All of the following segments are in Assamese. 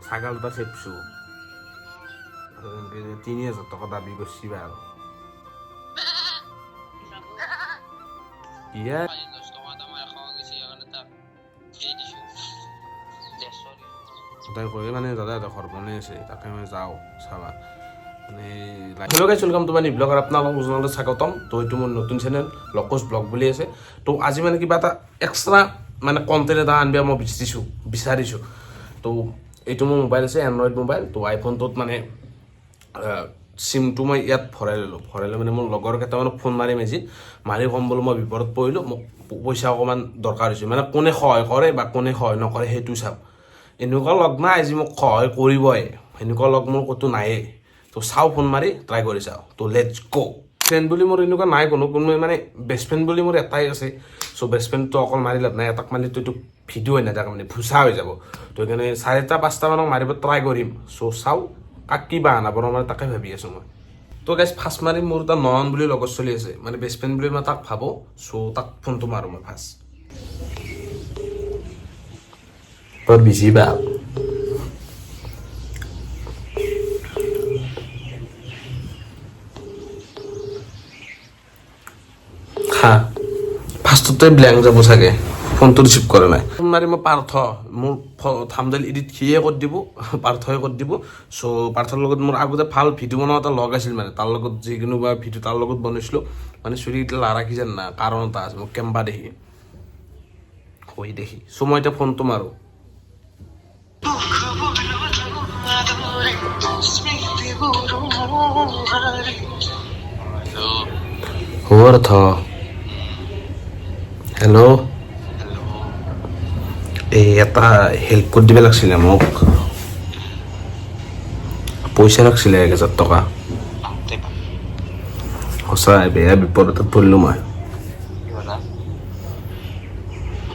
ছাগলটা চেপছো ৩,০০০ টাকা দাবি করছি আর ইয়া তাই কই মানে দাদা এটা ঘর বনাই আছে তাকে আমি যাওঁ চাবা মানে hello' guys welcome to my new blog আৰু আপোনালোকক জনালে স্বাগতম তো এইটো মোৰ নতুন চেনেল লকোচ ব্লগ বুলি আছে তো আজি মানে কিবা এটা এক্সট্ৰা মানে কণ্টেণ্ট এটা আনিব মই বিচাৰিছোঁ তো এইটো মোৰ মোবাইল আছে এণ্ড্ৰইড মোবাইল তো আইফোনটোত মানে চিমটো মই ইয়াত ভৰাই ল'লোঁ মানে মোৰ লগৰ কেইটামানক ফোন মাৰিম আজি মাৰি ক'ম বোলো মই বিপদত পৰিলোঁ মোক পইচা অকণমান দৰকাৰ হৈছে মানে কোনে সহায় কৰে বা কোনে সহায় নকৰে সেইটো চাওক এনেকুৱা লগ নাই আজি মোক সহায় কৰিবই সেনেকুৱা লগ মোৰ ক'তো নায়েই তো চাওঁ ফোন মাৰি ট্ৰাই কৰি চাওঁ তো লেটছ গ' ফ্ৰেণ্ড বুলি মোৰ এনেকুৱা নাই কোনো মানে বেষ্ট ফ্ৰেণ্ড বুলি মোৰ এটাই আছে চ' বেষ্ট ফ্ৰেণ্ডটো অকল মাৰি লাভ নাই এটাক মাৰিতো এইটো ভিডিঅ' হৈ নাথাকে মানে ভুচা হৈ যাব তো সেইকাৰণে 4টা 5টামানক মাৰিব ট্ৰাই কৰিম চ' চাওঁ কাক কি বাহানা বনাওঁ মানে তাকে ভাবি আছোঁ মই তো গাইজ ফাৰ্ষ্ট মাৰি মোৰ এটা নয়ন বুলি লগত চলি আছে মানে বেষ্ট ফ্ৰেণ্ড বুলি মই তাক ভাবোঁ চ' তাক ফোনটো মাৰোঁ মই ফাৰ্ষ্ট তোৰ বেছি ভাল হা ফাৰ্ষ্টতে ব্লেংক যাব চাগে ফোনটো ৰিচিভ কৰা নাই ফোন মাৰি মই পাৰ্থ মোৰ থাম্বনেইল এডিট সিয়ে কৰি দিব পাৰ্থই কৰি দিব চ' পাৰ্থৰ লগত মোৰ আগতে ভাল ভিডিঅ' বনোৱা এটা লগ আছিল মানে তাৰ লগত যিকোনো বা ভিডিঅ' তাৰ লগত বনাইছিলোঁ মানে চুৰিকেইটা লাৰা কি জান না কাৰণ এটা আছে মোক কেম্বা দেখি হৈ দেখি চ' মই এতিয়া ফোনটো মাৰোঁ অৰ্থ হেল্ল' এই এটা হেল্প কৰি দিব লাগিছিলে মোক পইচা লাগিছিলে 1,000 টকা সঁচাই বেয়া বিপদত পৰিলোঁ মই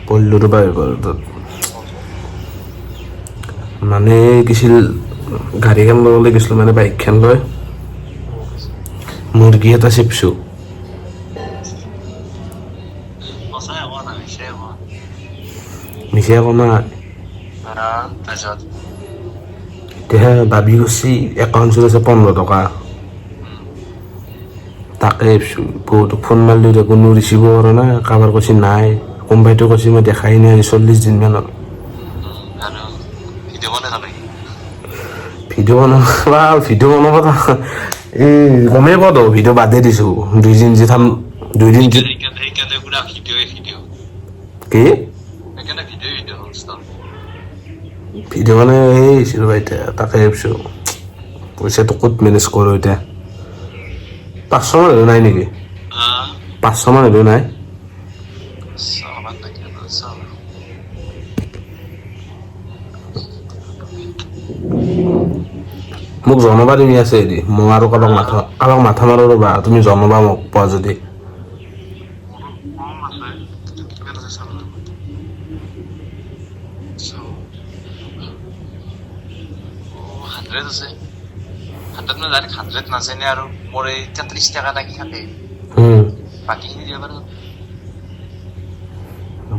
পৰিলোঁ ৰ'বা বিপদত মানে কিছিল গাড়ীখন ল'বলৈ গৈছিলোঁ মানে বাইকখন লৈ মুৰ্গী এটা চিপছোঁ মিছে আকৌ নাই এতিয়া দাবী কৰিছে একাউণ্ট চলিছে 15 টকা তাকে বহুতক ফোন মাৰিলোঁ এতিয়া কোনো ৰিচিভ কৰা নাই কাৰোবাৰ কৈছে নাই কোনোবাইতো কৈছে মই দেখাই নাই 40 দিনমান হ'ল ভিডিঅ' বনাব এই গমেই পোৱা তো ভিডিঅ' বাদেই দিছোঁ 2 দিন যি কি ভিডিঅ' মানে এই ৰ'বা এতিয়া তাকে ভাবিছোঁ পইচাটো ক'ত মেনেজ কৰোঁ এতিয়া 500 মান হ'লেও নাই নেকি 500 মান হ'লেও নাই মোক জনাবা তুমি আছে হেৰি মই আৰু কাৰোবাক মাথা মাৰো ৰ'বা তুমি জনাবা মোক পোৱা যদি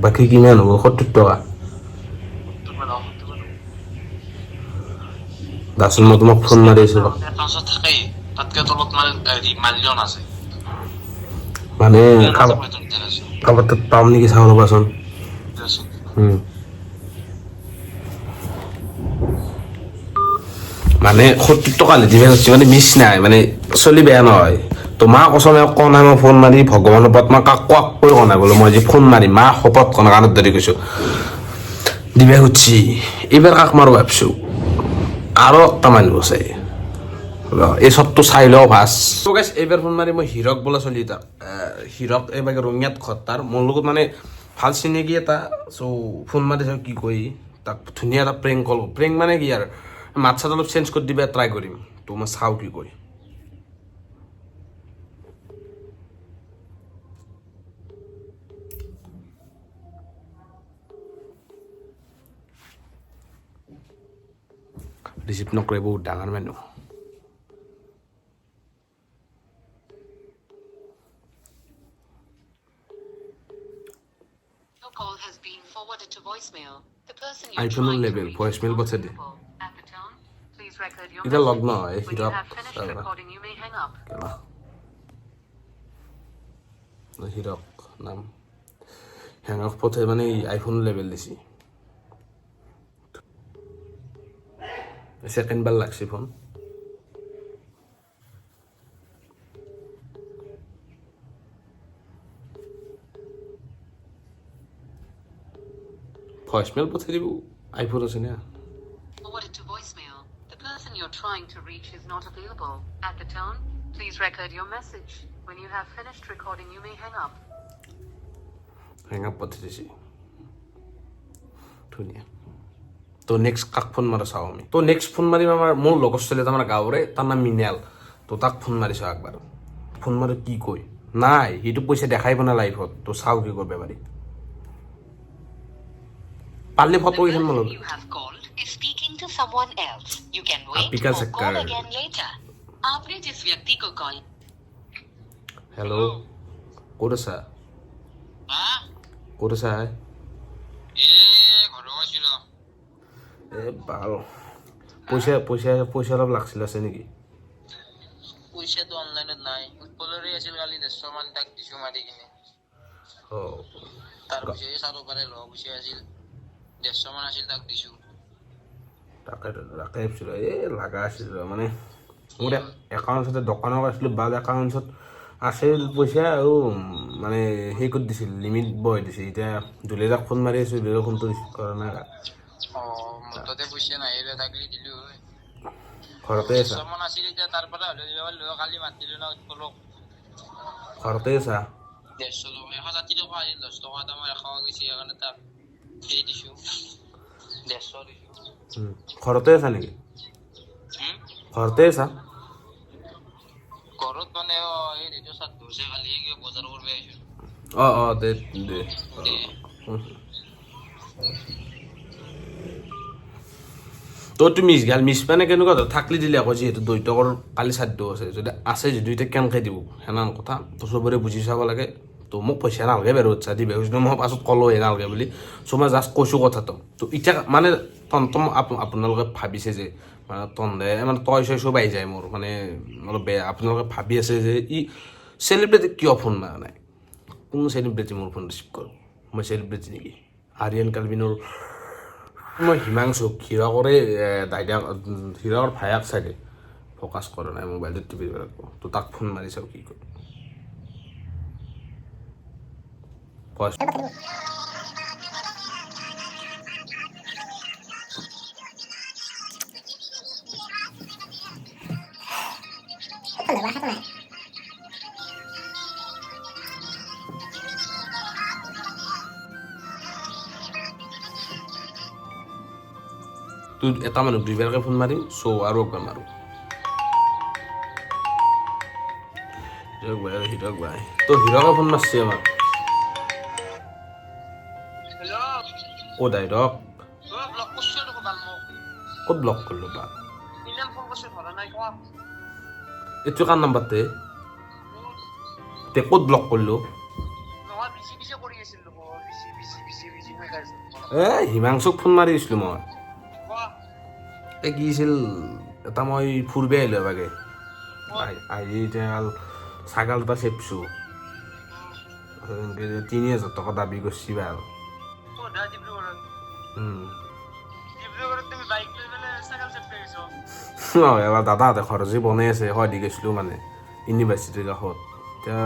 বাকী কিমান হ'ব 70 টকা দাচোন মই তোমাক ফোন মাৰি আছোঁ মানে কাৰোবাৰ তাত পাম নেকি চাওঁ ৰ'বাচোন মানে 70 টকা দিবে মানে মিছ নাই মানে চলি বেয়া নহয় তো মা কচমে কোৱা নাই মই ফোন মাৰি ভগৱানৰ ওপৰত মই কাকো কৈ কোৱা নাই বোলো মই যে ফোন মাৰি মা শপত কোৱা কাণত ধৰি কৈছোঁ দিবে খুজিছি এইবাৰ কাক মাৰো ভাবিছোঁ আৰু একটা মাৰিব চাই এই চবটো চাই লওঁ ভাজ এইবাৰ ফোন মাৰি মই হিৰক বোলা চলি তাক হিৰক এইবাৰ ৰঙিয়াত ঘৰ তাৰ মোৰ লগত মানে ভাল চিনাকি এটা চ' ফোন মাৰি চাওঁ কি কয় তাক ধুনীয়া এটা প্ৰেংক কল প্ৰেংক মানে কি আৰু মাত চাত অলপ চেঞ্জ কৰি দিবা ট্ৰাই কৰিম তো মই চাওঁ কি কয় ৰিচিভ নকৰে বহুত ডাঙৰ মানুহ আইফোনৰ লেভেল ভইচমেইল পঠাই দে এতিয়া লগ্ন এই হীৰক হীৰক নাম হেঙক পথে মানে আইফোন লেভেল দিছি সেকেন্ড বার লাগছে ফোন ভয়েসমেল পথে দিব আইফোন আছে না Forwarded to voicemail. The person you're trying to reach is not available. At the tone, please record your message. When you have finished recording, you may hang up. hang up পথে দিছি ধুনীয়া তো নেক্সট কাক ফোন মাৰা চাওঁ আমি তো নেক্সট ফোন মাৰিম আমাৰ মোৰ লগৰ ছোৱালী এটা আমাৰ গাঁৱৰে তাৰ নাম মিনেল তো তাক ফোন মাৰি চাওঁ একবাৰ ফোন মাৰি কি কয় নাই সেইটো পইচা দেখাই পোৱা নাই লাইফত তো চাওঁ কি কৰিব পাৰি পাৰলে ফটো এখন মালো You have called is speaking to someone else. You can wait Apika or Sakkar. call again later. आपने जिस व्यक्ति को कॉल হেল্ল' ক'ত আছা ক'ত আছা এ ভাল পইচা পইচা পইচা অলপ লাগছিল আছে নেকি পইচাটো অনলাইনত নাই উৎপলৰে আছিল কালি 150 মান তাক দিছো মাৰি কিনে তাৰ পইচা চাব পাৰে লগ পইচা আছিল 150 মান আছিল তাক দিছো তাকে ভাবিছিল এই লাগা আছিল মানে মোৰ একাউণ্টতে দোকানত আছিলোঁ বাজ একাউণ্টত আছিল পইচা আৰু মানে সেই কৰি দিছিল লিমিট বঢ়াই দিছে এতিয়া দুলেজাক ফোন মাৰি আছোঁ দুলেজাৰ ফোনটো ৰিচিভ কৰা নাই মোৰতে পইচা নাহিলে থাকলি দিলো ঘৰতে আছা 150 মান আছিল এতিয়া তাৰ পৰা লৈ যাব লৈ কালি মাতিলো না উৎপলক ঘৰতে আছা 150 টকা 160 টকা আছিল 10 টকা এটা মই ৰাখা গৈছে সেইকাৰণে তাক দি দিছো 150 দিছো ঘৰতে আছা নেকি ঘৰতে আছা ঘৰত মানে এই ৰেডিঅ' চাত ধৰছে কালি কি বজাৰ কৰিব আহিছো দে দে তো তুমি মিছ মানে কেনেকুৱা থাকলি দিলে আকৌ যিহেতু দৈতকৰ কালি শ্ৰাদ্ধ আছে যদি আছে যদি এতিয়া কেনেকৈ দিব সেনান কথা তো চবৰে বুজি চাব লাগে তো মোক পইচা নালাগে বাৰু উৎসাহ দিবে মই পাছত ক'লোৱে নালাগে বুলি চ' মই জাষ্ট কৈছোঁ কথাটো তো এতিয়া মানে আপোনালোকে ভাবিছে যে মানে তন্দে মানে তই চই চব আহি যায় মোৰ মানে অলপ বেয়া আপোনালোকে ভাবি আছে যে ই চেলিব্ৰিটি কিয় ফোন মাৰা নাই কোন চেলিব্ৰিটি মোৰ ফোন ৰিচিভ কৰোঁ মই চেলিব্ৰিটি নেকি আৰিয়ান কালভিনৰ মই হিমাংশুক হীৰকৰে হীৰকৰ ভায়াক চাগে ফ'কাছ কৰা নাই মোবাইলটোত টিপি দিব লাগিব তো তাক ফোন মাৰি চাওঁ কি কৰোঁ তুই এটা মানুহ দুইবাৰকে ফোন মাৰিম চ' আৰু একবাৰ মাৰোঁ হীৰক ভাই তো হীৰকে ফোন মাৰছি আমাক ক'ত হীৰক ক'ত ব্লক কৰিলোঁ বা এইটো কাৰ নাম্বাৰতে তে ক'ত ব্লক কৰিলোঁ হিমাংশুক ফোন মাৰি দিছিলোঁ মই কি আছিল এটা মই ফুৰিব আহিলোঁ এবাগে আহি এতিয়া ছাগাল এটা চেপছোঁ ৩,০০০ টকা দাবী কৰিছি ভাল এবাৰ দাদাহঁতে ঘৰ যি বনাই আছে হয় দি গৈছিলোঁ মানে ইউনিভাৰ্চিটিৰ কাষত এতিয়া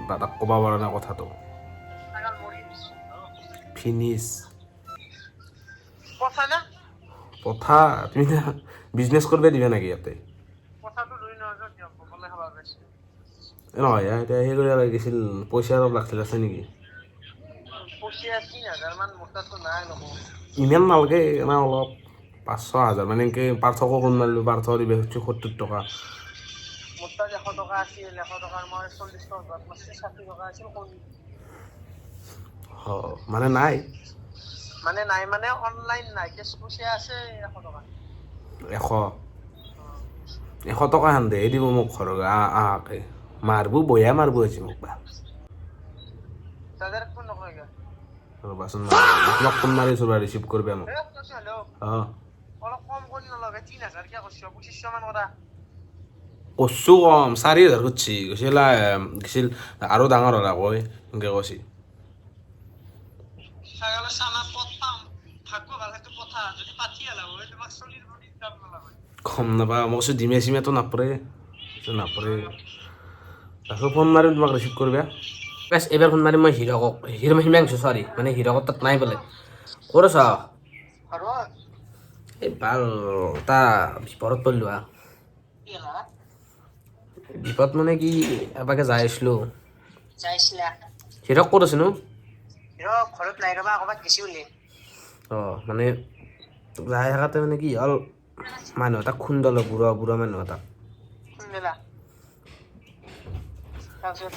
দাদাক ক'ব পৰা নাই কথাটো ফিনিছ পথা তুমি বিজনেছ কৰিব দিবা নেকি ইয়াতে নহয় এতিয়া সেই কৰিব লাগিছিল পইচা অলপ লাগিছিল আছে নেকি ইমান নালাগে না অলপ 500,000 মানে এনেকৈ পাৰ্থকো ফোন মাৰিলোঁ পাৰ্থ দিবে 70 টকা মানে নাই মানে অনলাইন নাই কেছ পইচা আছে 100 টকা 100 টকা হান দে দিব মোক ঘৰত আহাকে মাৰবো বয়া মাৰবো আজি মোক বা ৰ'বাচোন আপোনাক ফোন মাৰিছোঁ বা ৰিচিভ কৰিবা মোক অলপ কম কৰি নলগে 3000 কে কৈছো 2500 মান কৰা কচু কম 4000 করছি গেছিল আরো ডাঙর হলা কই এনেকে কৈছি ছাগলের সানা পতাম ভাগ্য ভালো একটু কথা যদি পাঠি আলাম ওই তোমার শরীর বডি দাম নলাগে কম নাপা মই কৈছো ডিমে চিমে তো নাপৰে নাপৰে তাৰপিছত ফোন মাৰিম তোমাক ৰিচিভ কৰিবা বেছ এইবাৰ ফোন মাৰিম মই হিৰকক হিমাংশু চৰি মানে হিৰকৰ তাত নাই বোলে ক'ত আছ আৰু এই ভাল এটা বিপদত পৰিলো কি হলা বিপদ মানে কি এবাকে যাই আছিলো যাইছিলা হিৰক ক'ত আছে নো হিৰ ঘৰত নাই ৰবা ক'বাত গেছি উলি মানে যাই থাকাতে মানে কি হ'ল মানুহ এটা খুন্দল বুঢ়া বুঢ়া মানুহ এটা শুনলা তাৰপিছত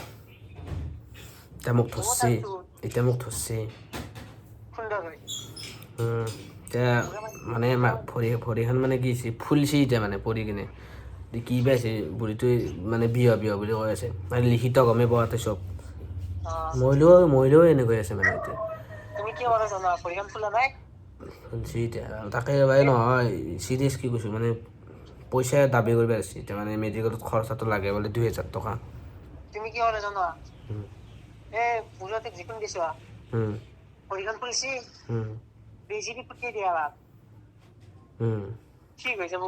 এতিয়া মোক ধৰছি সুন্দৰ হয় এতিয়া মানে ভৰিখন মানে কি হৈছে ফুলছি এতিয়া মানে পৰি কিনে কি পাইছে বুঢ়ীটোৱে মানে বিয়া বুলি কৈ আছে মানে লিখিত গমে পোৱাতে চব মৰিলেও এনেকৈ আছে মানে এতিয়া তুমি কি কৰা জানা ভৰিখন ফুলা নাই ফুলছি এতিয়া তাকে ভাই নহয় চিৰিয়াছ কি কৈছোঁ মানে পইচা দাবী কৰিব আছে এতিয়া মানে মেডিকেলত খৰচাটো লাগে বোলে 2000 টকা তুমি কি কৰা জানা বুঢ়াতে যিখন দিছো ভৰিখন ফুলছি বেজি দি পঠিয়াই দিয়া ঠিক হৈ যাব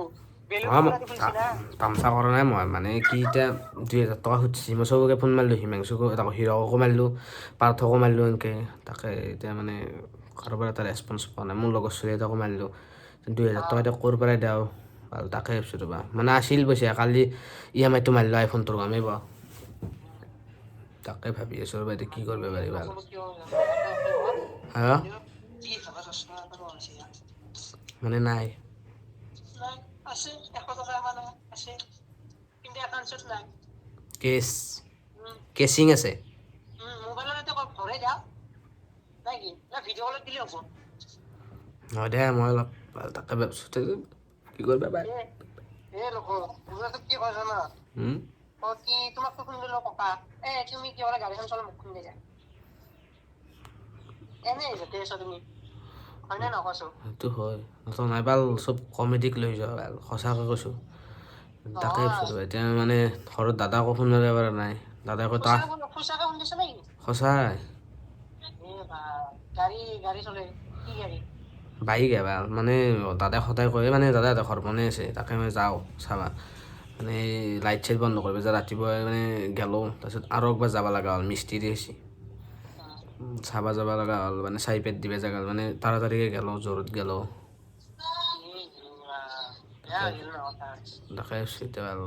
তামচা কৰা নাই মই মানে কি এতিয়া 2000 টকা সুধিছি মই চবকে ফোন মাৰিলোঁ হিমাংশুকো হিৰকো মাৰিলোঁ পাৰ্থকো মাৰিলোঁ এনেকৈ তাকে এতিয়া মানে কাৰোবাৰ পৰা এটা ৰেচপঞ্চ পোৱা নাই মোৰ লগৰ ছোৱালী এটাকো মাৰিলোঁ 2000 টকা এতিয়া ক'ৰ পৰাই দিওঁ আৰু তাকে ভাবিছোঁ ৰ'বা মানে আছিল পইচা কালি EMI টো মাৰিলোঁ আইফোনটোৰ গমেই পাওঁ তাকে ভাবি আছোঁ ৰ'বা এতিয়া কি কৰিব পাৰি ভাল হা মানে নাই আছে 100 টকা মানে আছে কিন্তু একাউণ্টত নাই কেচিং আছে মোবাইলত এটা ভৰাই দিয়া নাই কি না ভিডিঅ' কলত দিলে হ'ব হয় দে মই অলপ তাকে ভাবিছোঁ কি কৰিবা পাই লোক বুঢ়াটো কি কয় জানা কি তোমাক তো শুনিলো ককা তুমি কি কৰা গাড়ীখন চলাই মোক খুন্দি যায় এনেই যাতে আছা তুমি হয়নে নকৈছো সেইটো হয় নাইবাল চব কমেডিক লৈ যোৱা ভাল সঁচাকৈ কৈছোঁ তাকে ভাবিছোঁ এতিয়া মানে ঘৰত দাদাকো ফোন মাৰিব পৰা নাই দাদাই কৈ তাক সঁচাকৈ শুনিছ নেকি সঁচাই গাড়ী চলে কি গাড়ী বাইক এবাৰ মানে দাদাই সদায় কয় মানে দাদা এটা ঘৰ বনাই আছে তাকে মই যাওঁ চাবা মানে লাইট চাইট বন্ধ কৰিব যে ৰাতিপুৱাই মানে গেলোঁ তাৰপিছত আৰু একবাৰ যাব লগা হ'ল মিস্ত্ৰী হৈছে চাবা যাব লগা হ'ল মানে চাই পেট দিবা জেগা মানে তাড়াতাড়িকে গেলোঁ জোৰত গেলোঁ তাকে এতিয়া আৰু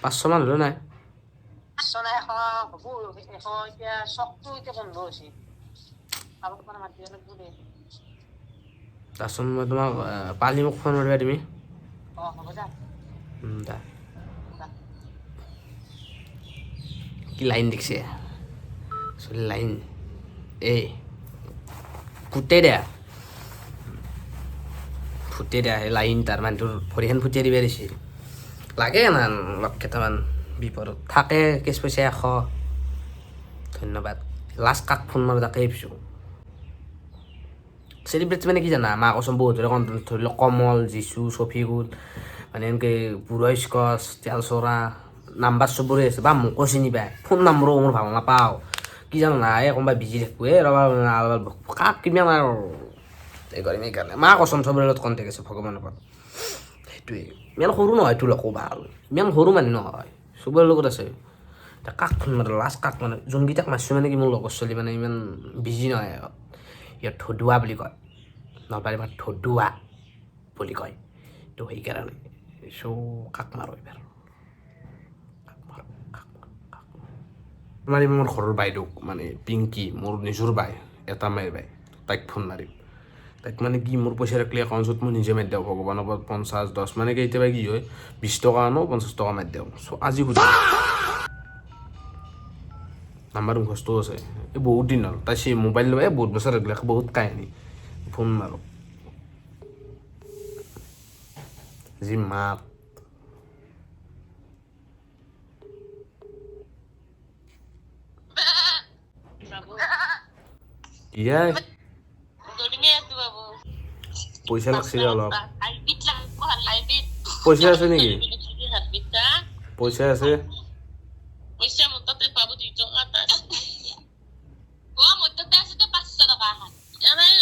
500 মান হ'লেও নাই তাৰপিছত মই তোমাক পালি মোক ফোন কৰিবা তুমি দা কি লাইন দেখছে লাইন ফুটে দিয়া সেই লাইন তাৰ মানুহটোৰ ভৰিখন ফুটিয়াই দিবা দিছে লাগে না লগ কেইটামান বিপদত থাকে কেচ পইচা 100 ধন্যবাদ লাষ্ট কাক ফোন মাৰোঁ তাকে ভাবিছোঁ চেলিব্ৰিটি মানে কি জানা মাক কচোন বহুত ধৰি লওক কমল যিচু চফিকুল মানে এনেকৈ বুঢ়া স্কচ তেল চৰা নাম্বাৰ চবৰে আছে বা মোকো চিনি পায় ফোন নম্বৰো মোৰ ভাল নাপাওঁ কি জানো নাই কোনোবাই বিজি থাকোঁ ৰবা কাক কিমান আৰু এই কৰিম সেইকাৰণে মা কচোন চবৰে লগত কণ্টেক্ট আছে ভগৱানৰ ওপৰত সেইটোৱে ইমান সৰু নহয় তোৰ লগো ভাল ইমান সৰু মানুহ নহয় চবৰে লগত আছে কাক ফোন মাৰোঁ লাষ্ট কাক মানে যোনকেইটাক মাৰিছোঁ মানে কি মোৰ লগৰ ছোৱালী মানে ইমান বিজি নহয় ইয়াত ধদুৱা বুলি কয় নলবাৰীৰ পৰা ধদুৱা বুলি কয় তো সেইকাৰণে কাক মাৰোঁ এইবাৰ মাৰিম মোৰ ঘৰৰ বাইদেউক মানে পিংকি মোৰ নিজৰ বাই এটা মাইৰ বাই তাইক ফোন মাৰিম তাইক মানে কি মোৰ পইচা ৰাখিলে একাউণ্টত মই নিজে মাৰি দিওঁ ভগৱানৰ ওপৰত 50-10 মানে কেতিয়াবা কি হয় 20 টকা আনো 50 টকা মাৰি দিওঁ আজি সুধি নাম্বাৰ মুখস্থও আছে এই বহুত দিন হ'ল তাই মোবাইল লৈ বহুত বছৰ এইবিলাক বহুত কাহিনী ফোন মাৰোঁ যি মাত পইচা লাগছিলে অলপ হাইব্ৰিড লাগিব হাইব্ৰিড পইচা আছে নেকি হাইব্ৰিডটা পইচা আছে পইচা মোৰ তাতে পাব 2 টকা এটা আছে মোৰ তাতে আছে 500 টকা এনেই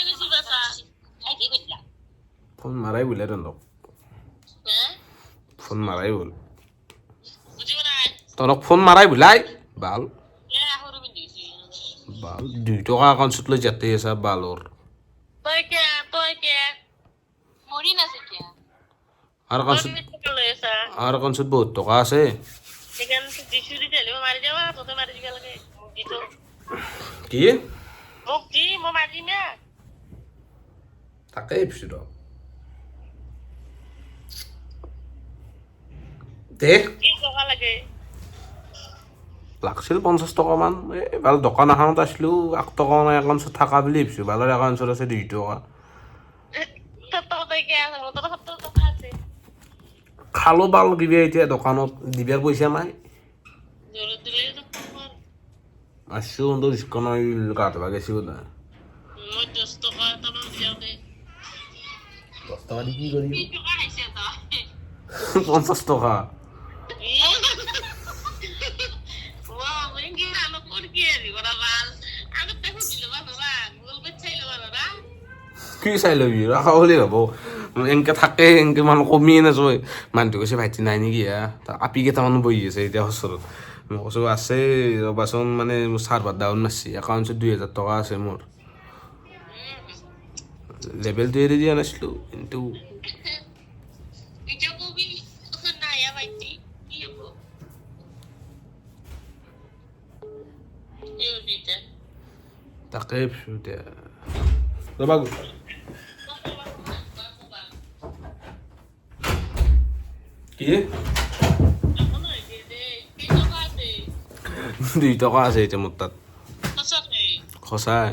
বেছি বাছা কি কৈছিলা ফোন মাৰাই বোলে তহঁতক ফোন মাৰাই বল বুজিব নাই তহঁতক ফোন মাৰাই বোলাই বাল সৰু পিন্ধিছি বাল 2 টকা একাউণ্টত লৈ যাতে আছে বালৰ তই কে মৰি নাছে কিয়া আৰু একাউণ্টত লৈ আছা বহুত টকা আছে সেইকাৰণে দিছো দি দিলে মাৰি যাবা তোতে মাৰি দিবা লাগে মোক দি তো কি মোক দি মই মাৰি না তাকেই পিছত দে কি টকা লাগে লাগছিল 50 টকা মান ভাল দোকান এখনত আছিলো 1 টকা নাই একাউণ্টত থকা বুলি ভাবিছো বালৰ একাউণ্টত আছে 2 টকা তই কে আছে মোৰ তাতে 70 টকা আছে খালো বাল কিবা এতিয়া দোকানত দিবাৰ পইচা নাই জোৰত দিলে তো কম আসছো কিন্তু রিস্কা নাই কাটবা গেছি বোধ মই 10 টকা এটা দিও দে 10 টাকা দি কি করি কি টকা আছে তো 50 টাকা wow মই কি আলো কোন কি আরি বড় বাল আগে দেখো দিল বাবা গুগল পে চাইলো বাবা কি চাই লবি রাখা হলে হব এনকে থাকে এনকে মান কমিয়ে নাযায় মানুহটো কৈছে ভাইটি নাই নেকি আপি কেইটামান বহি আছে এতিয়া ওচৰত মই কৈছো আছে ৰবাচোন মানে মোৰ চাৰ্ভাৰ ডাউন মাৰছি একাউণ্টত 2000 টকা আছে মোৰ লেভেলটো এৰি দিয়া নাছিলো কিন্তু এটা কবি না ইয়া ভাইটি কি হবো ইউ দিতে তাকে এতিয়া ৰবা কি 2 টকা আছে এতিয়া মোৰ তাত সঁচাই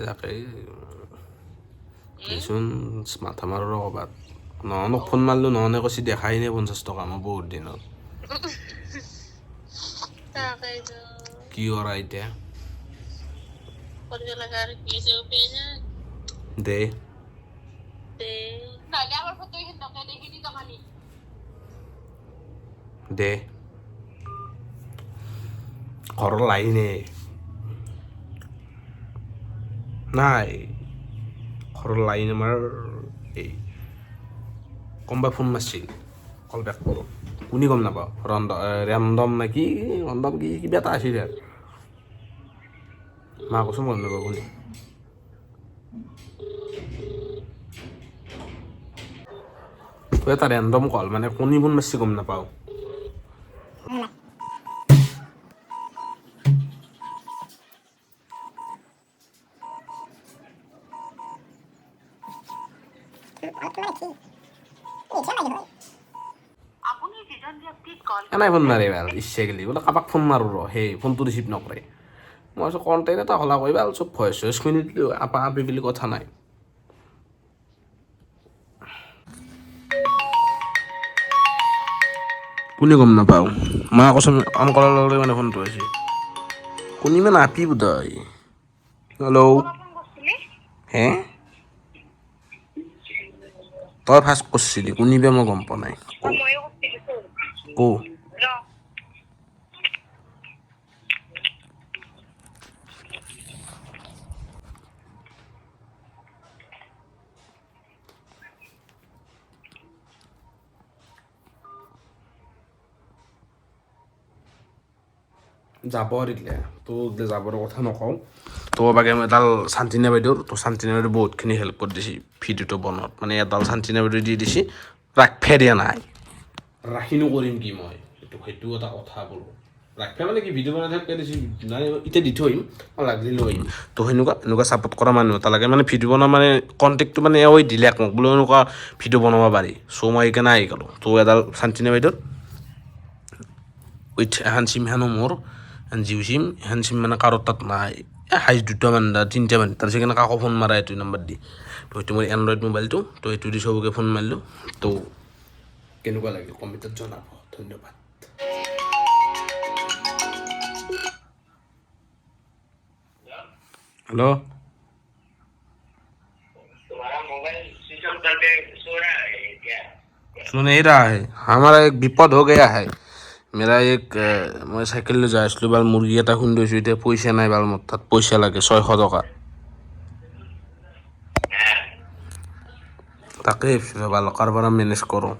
তাকে দেচোন মাথা মাৰো ৰ ক'ৰবাত নহনক ফোন মাৰিলো নহনে কৈছি দেখাই নাই 50 টকা মই বহুত দিনত কি কৰা এতিয়া দে দে ঘৰৰ লাইনে নাই ঘৰৰ লাইন আমাৰ এই কোনোবাই ফোন মাৰছিল কল বেক কৰোঁ কোনে গম নাপাওঁ ৰেণ্ডম নে কি ৰেণ্ডম কি কিবা এটা আছিল আৰু মা কৈছোঁ গম নাপাওঁ কোনে এটা ৰেণ্ডম কল মানে কোনে ফোন মাৰছি গম নাপাওঁ এনেই ফোন মাৰে ভাল ইচ্ছা গেলি বোলে কাৰোবাক ফোন মাৰোঁ ৰ সেই ফোনটো ৰিচিভ নকৰে মই কৈছোঁ কণ্টেক্ট এটা হলা কৈ ভাল চব ভইচ চইচ শুনি দিলোঁ আপা আপি বুলি কথা নাই কোনে গম নাপাওঁ মা কৈছোঁ অন কৰাৰ লগে মানে ফোনটো হৈছে কোনে মানে আপি বোধহয় হেল্ল' হে তই ফাৰ্ষ্ট কৰিছিলি কোনিবা মই গম পোৱা নাই কো যাব দিলে তো যাবৰ কথা নকওঁ তো বাকী মই এডাল শান্তিনা বাইদেউৰ তো শান্তিনা বাইদেউ বহুতখিনি হেল্প কৰি দিছে ভিডিঅ'টো বনোৱাত মানে এডাল শান্তিনা বাইদেউ দি দিছে ৰাখফে দিয়া নাই ৰাখিনো কৰিম কি মই সেইটো এটা কথা বোলো ৰাখফে মানে কি ভিডিঅ' বনাই থাকতে দিছে নাই এতিয়া দি থৈ আহিম মই লাগিলে লৈ আহিম তো এনেকুৱা ছাপোৰ্ট কৰা মানুহ এটা লাগে মানে ভিডিঅ' বনোৱা মানে কণ্টেক্টটো মানে এওঁই দিলে মোক বোলো এনেকুৱা ভিডিঅ' বনাব পাৰি চ' মই সেইকাৰণে আহি গ'লোঁ তো এডাল শান্তিনা বাইদেউৰ উইথ এখন চিম হেনো মোৰ জিঅ' চিম এখন চিম মানে কাৰোৰ তাত নাই হাইজ 2টা মান 3টা মান তাৰ সেইকাৰণে কাকো ফোন মাৰা এইটো নাম্বাৰ দি তো সেইটো মোৰ এণ্ড্ৰইড মোবাইলটো তো এইটো দি চবকে ফোন মাৰিলোঁ তো কেনেকুৱা লাগিল কমেণ্টত জনাব ধন্যবাদ हेलो तुम्हारा मोबाइल स्विच ऑफ करके सो रहा है क्या? सुन नहीं रहा है हमारा एक विपद हो गया है मेरा एक मैं साइकेल ले যাই আছিলো বাল মুরগি এটা খুন্দিছো এতিয়া পইচা নাই বাল মোৰ তাত পইচা লাগে 600 টকা তাকে বাল কাৰবাৰ মেনেজ কৰো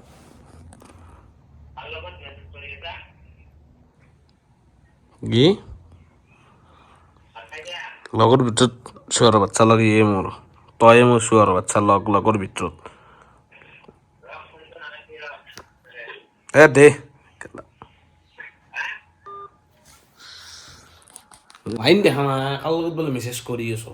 কি লগৰ ভিতৰত চোৱাৰ বাচ্চা লাগে মোৰ তই মোৰ চোৱাৰ বাচ্চা লগৰ ভিতৰত দে লাইন দেখা নাই কাল বোলে মেছেজ কৰি আছো